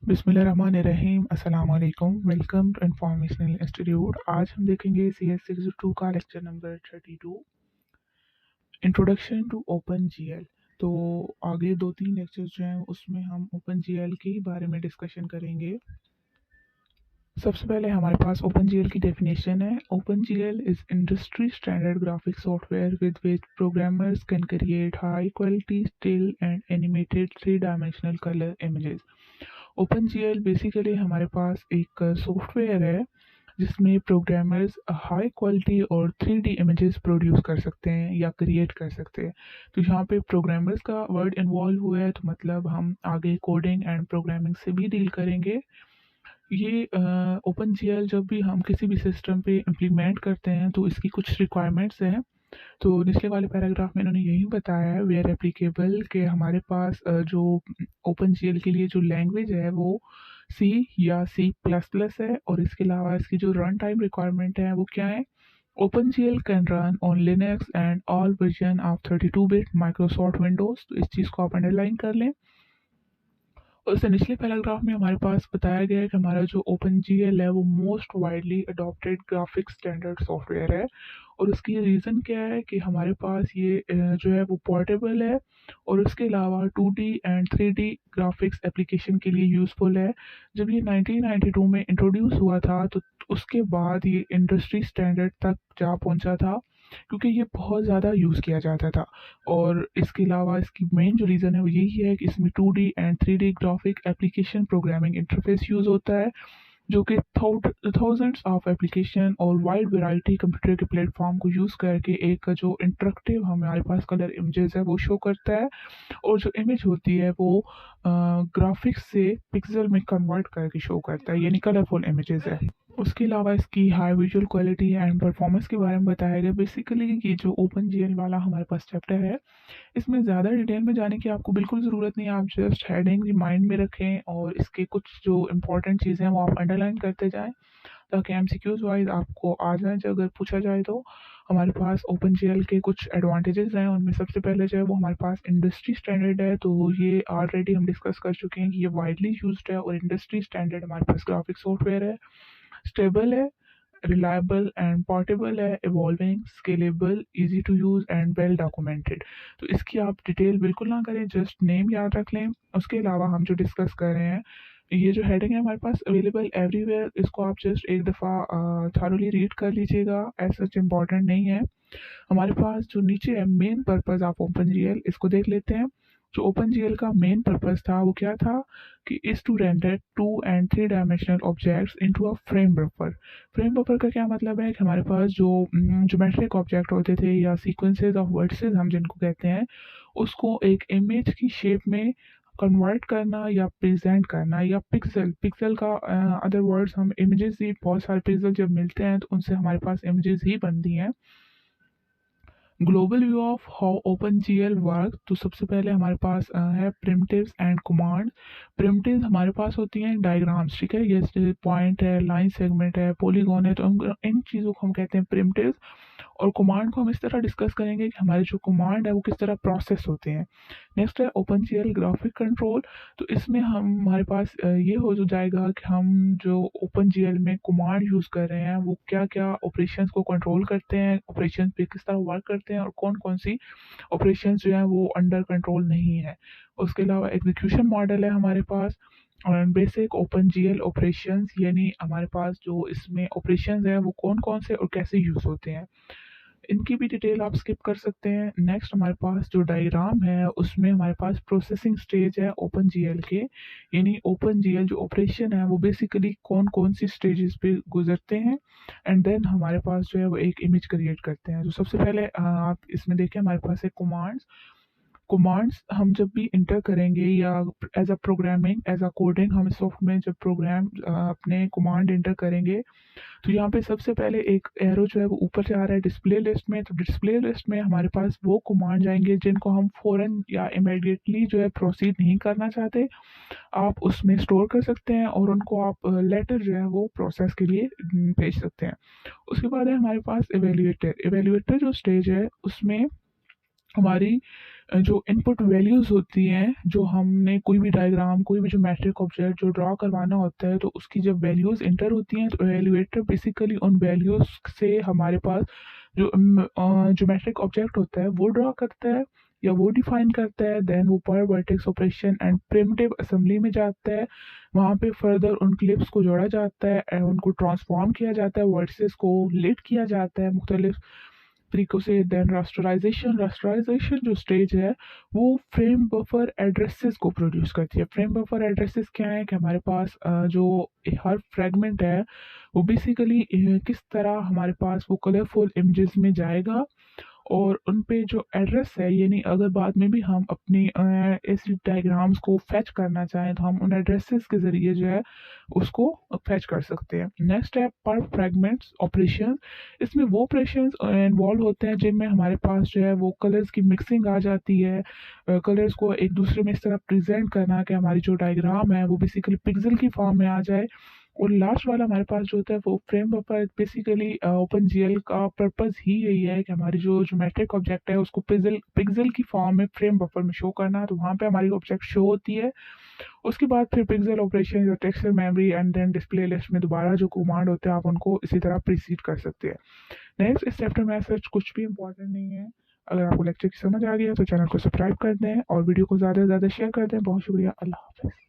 बिस्मिल्लाहिर्रहमानिर्रहीम। अस्सलाम वालेकुम। Welcome to informational institute. आज हम देखेंगे CS 62 का lecture number 32, introduction to open GL. तो आगे दो तीन लेक्चर्स जो हैं उसमें हम ओपन जीएल के ही बारे में डिस्कशन करेंगे। सबसे पहले हमारे पास ओपन जीएल की डेफिनेशन है। Open GL is industry standard graphic software with which programmers can create high quality still and animated three dimensional colour images. OpenGL basically हमारे पास एक सॉफ्टवेयर है जिसमें प्रोग्रामर्स हाई क्वालिटी और 3D इमेजेस प्रोड्यूस कर सकते हैं या क्रिएट कर सकते हैं। तो यहाँ पे प्रोग्रामर्स का वर्ड इन्वॉल्व हुआ है, तो मतलब हम आगे कोडिंग एंड प्रोग्रामिंग से भी डील करेंगे। ये ओपन जीएल जब भी हम किसी भी सिस्टम पे इम्प्लीमेंट करते हैं तो इसकी कुछ रिक्वायरमेंट्स हैं। तो निचले वाले पैराग्राफ में इन्होंने यही बताया है वेयर एप्लीकेबल कि हमारे पास जो ओपन जीएल के लिए जो लैंग्वेज है वो सी या C++ है, और इसके अलावा इसकी जो रन टाइम रिक्वायरमेंट है वो क्या है। Open GL can run on Linux and all version of 32 bit Microsoft Windows. तो इस चीज़ को आप अंडरलाइन कर लें। और उससे निचले पैराग्राफ में हमारे पास बताया गया है कि हमारा जो ओपन जीएल है वो most widely adopted graphic standard software है। और उसकी रीज़न क्या है कि हमारे पास ये जो है वो पोर्टेबल है, और उसके अलावा 2D and 3D graphics application के लिए यूज़फुल है। जब ये 1992 में इंट्रोड्यूस हुआ था तो उसके बाद ये इंडस्ट्री स्टैंडर्ड तक जा पहुंचा था, क्योंकि ये बहुत ज़्यादा यूज़ किया जाता था। और इसके अलावा इसकी मेन जो रीज़न है वो यही है कि इसमें 2D and 3D graphic application programming interface use होता है, जो कि थाउजेंड्स ऑफ एप्लीकेशन और वाइड वैरायटी कंप्यूटर के प्लेटफॉर्म को यूज़ करके एक जो इंटरेक्टिव हमारे पास कलर इमेजेस है वो शो करता है। और जो इमेज होती है वो ग्राफिक्स से पिक्सल में कन्वर्ट करके शो करता है, यानी कलरफुल इमेजेस है। उसके अलावा इसकी high visual quality and performance के बारे में बताया गया। बेसिकली ये जो ओपन जीएल वाला हमारे पास चैप्टर है, इसमें ज़्यादा डिटेल में जाने की आपको बिल्कुल ज़रूरत नहीं है। आप जस्ट हेडिंग माइंड में रखें और इसके कुछ जो इंपॉर्टेंट चीज़ें हैं वो आप अंडरलाइन करते जाएं, ताकि MCQs वाइज आपको आ जाए जब अगर पूछा जाए तो। हमारे पास ओपन जीएल के कुछ एडवांटेजेस हैं, उनमें सबसे पहले जो है वो हमारे पास इंडस्ट्री स्टैंडर्ड है। तो ये ऑलरेडी हम डिस्कस कर चुके हैं कि ये वाइडली यूज्ड है, और इंडस्ट्री स्टैंडर्ड हमारे पास ग्राफिक सॉफ्टवेयर है। स्टेबल है, रिलायबल एंड पोर्टेबल है, evolving, scalable, easy to use and well documented. तो इसकी आप डिटेल बिल्कुल ना करें, जस्ट नेम याद रख लें। उसके अलावा हम जो डिस्कस कर रहे हैं, ये जो हेडिंग है हमारे पास अवेलेबल एवरीवेयर, इसको आप जस्ट एक दफ़ा थारोली रीड कर लीजिएगा, एज सच इम्पॉर्टेंट नहीं है। हमारे पास जो नीचे है main purpose of open GL, इसको देख लेते हैं। जो ओपन जीएल का मेन पर्पज़ था वो क्या था कि is to render 2 and 3 dimensional objects into a frame buffer. Frame buffer का क्या मतलब है कि हमारे पास जो ज्योमेट्रिक ऑब्जेक्ट होते थे या सीक्वेंसेस ऑफ वर्ड्सेस हम जिनको कहते हैं, उसको एक इमेज की शेप में कन्वर्ट करना या प्रेजेंट करना, या पिक्सल पिक्सल का अदर वर्ड्स, हम इमेजेस ही बहुत सारे पिक्सल जब मिलते हैं तो उनसे हमारे पास इमेजेस ही बनती हैं। Global view of how open GL work. तो सबसे पहले हमारे पास है प्रिमिटिव्स एंड कमांड। प्रिमिटिव्स हमारे पास होती हैं डायग्राम्स, ठीक है, जैसे पॉइंट है, लाइन सेगमेंट है, पॉलीगॉन है, तो इन चीज़ों को हम कहते हैं प्रिमिटिव्स। और कमांड को हम इस तरह डिस्कस करेंगे कि हमारे जो कमांड है वो किस तरह प्रोसेस होते हैं। नेक्स्ट है ओपन जीएल ग्राफिक कंट्रोल। तो इसमें हम हमारे पास ये हो जो जाएगा कि हम जो ओपन जीएल में कमांड यूज़ कर रहे हैं वो क्या क्या ऑपरेशंस को कंट्रोल करते हैं, ऑपरेशंस पे किस तरह वर्क करते हैं, और कौन कौन सी ऑपरेशंस जो है वो अंडर कंट्रोल नहीं है। उसके अलावा एग्जीक्यूशन मॉडल है हमारे पास, और बेसिक ओपन जीएल ऑपरेशंस, यानी हमारे पास जो इसमें ऑपरेशंस है वो कौन कौन से और कैसे यूज़ होते हैं। इनकी भी डिटेल आप स्किप कर सकते हैं। नेक्स्ट हमारे पास जो डायग्राम है उसमें हमारे पास प्रोसेसिंग स्टेज है ओपन जीएल के, यानी ओपन जीएल जो ऑपरेशन है वो बेसिकली कौन कौन सी स्टेजेस पे गुजरते हैं, एंड देन हमारे पास जो है वो एक इमेज क्रिएट करते हैं। तो सबसे पहले आप इसमें देखें हमारे पास है कमांड्स। कमांड्स हम जब भी इंटर करेंगे या as a programming as a coding हम सॉफ्ट में जब प्रोग्राम अपने कमांड इंटर करेंगे, तो यहाँ पे सबसे पहले एक एरो जो है वो ऊपर से आ रहा है डिस्प्ले लिस्ट में। तो डिस्प्ले लिस्ट में हमारे पास वो कमांड जाएंगे जिनको हम फ़ौरन या इमीडिएटली जो है प्रोसीड नहीं करना चाहते, आप उसमें स्टोर कर सकते हैं और उनको आप लेटर जो है वो प्रोसेस के लिए भेज सकते हैं। उसके बाद है हमारे पास एवेल्यूएटर। एवेल्यूएटर जो स्टेज है उसमें हमारी जो इनपुट वैल्यूज़ होती हैं, जो हमने कोई भी डायग्राम, कोई भी ज्योमेट्रिक ऑब्जेक्ट जो ड्रॉ करवाना होता है, तो उसकी जब वैल्यूज़ एंटर होती हैं, तो इवैल्यूएटर बेसिकली उन वैल्यूज़ से हमारे पास जो ज्योमेट्रिक ऑब्जेक्ट होता है, वो ड्रॉ करता है या वो डिफाइन करता है। देन वो पर vertex operation and primitive assembly में जाता है। वहाँ पे फर्दर उन क्लिप्स को जोड़ा जाता है एंड उनको ट्रांसफॉर्म किया जाता है, वर्सेस को लिट किया जाता है मुख्तलिफ तरीकों से। देन रास्टराइजेशन, रास्टराइजेशन जो स्टेज है वो फ्रेम बफर एड्रेसेस को प्रोड्यूस करती है। फ्रेम बफर एड्रेसेस क्या है कि हमारे पास जो हर फ्रेगमेंट है वो बेसिकली किस तरह हमारे पास वो कलरफुल इमेजेस में जाएगा, और उन पे जो एड्रेस है, यानी अगर बाद में भी हम अपनी ऐसी डायग्राम्स को फैच करना चाहें तो हम उन एड्रेसेस के ज़रिए जो है उसको फैच कर सकते हैं। नेक्स्ट है पर फ्रेगमेंट्स ऑपरेशन। इसमें वो ऑपरेशंस इन्वॉल्व होते हैं जिनमें हमारे पास जो है वो कलर्स की मिक्सिंग आ जाती है, कलर्स को एक दूसरे में इस तरह प्रेजेंट करना कि हमारी जो डायग्राम है वो बेसिकली पिक्सल की फॉर्म में आ जाए। और लास्ट वाला हमारे पास जो होता है वो frame buffer. Basically open GL का पर्पस ही यही है कि हमारी जो ज्योमेट्रिक ऑब्जेक्ट है उसको पिक्सल पिक्सल की फॉर्म में फ्रेम बफर में शो करना। तो वहाँ पे हमारी ऑब्जेक्ट शो होती है। उसके बाद फिर पिक्सल ऑपरेशन या texture memory and then display list में दोबारा जो कमांड होते हैं आप उनको इसी तरह प्रीसीड कर सकते हैं। नेक्स्ट इस चैप्टर में सच कुछ भी इंपॉर्टेंट नहीं है। अगर आपको लेक्चर की समझ आ गया तो चैनल को सब्सक्राइब कर दें और वीडियो को ज़्यादा से ज़्यादा शेयर कर दें। बहुत शुक्रिया। अल्लाह हाफिज़।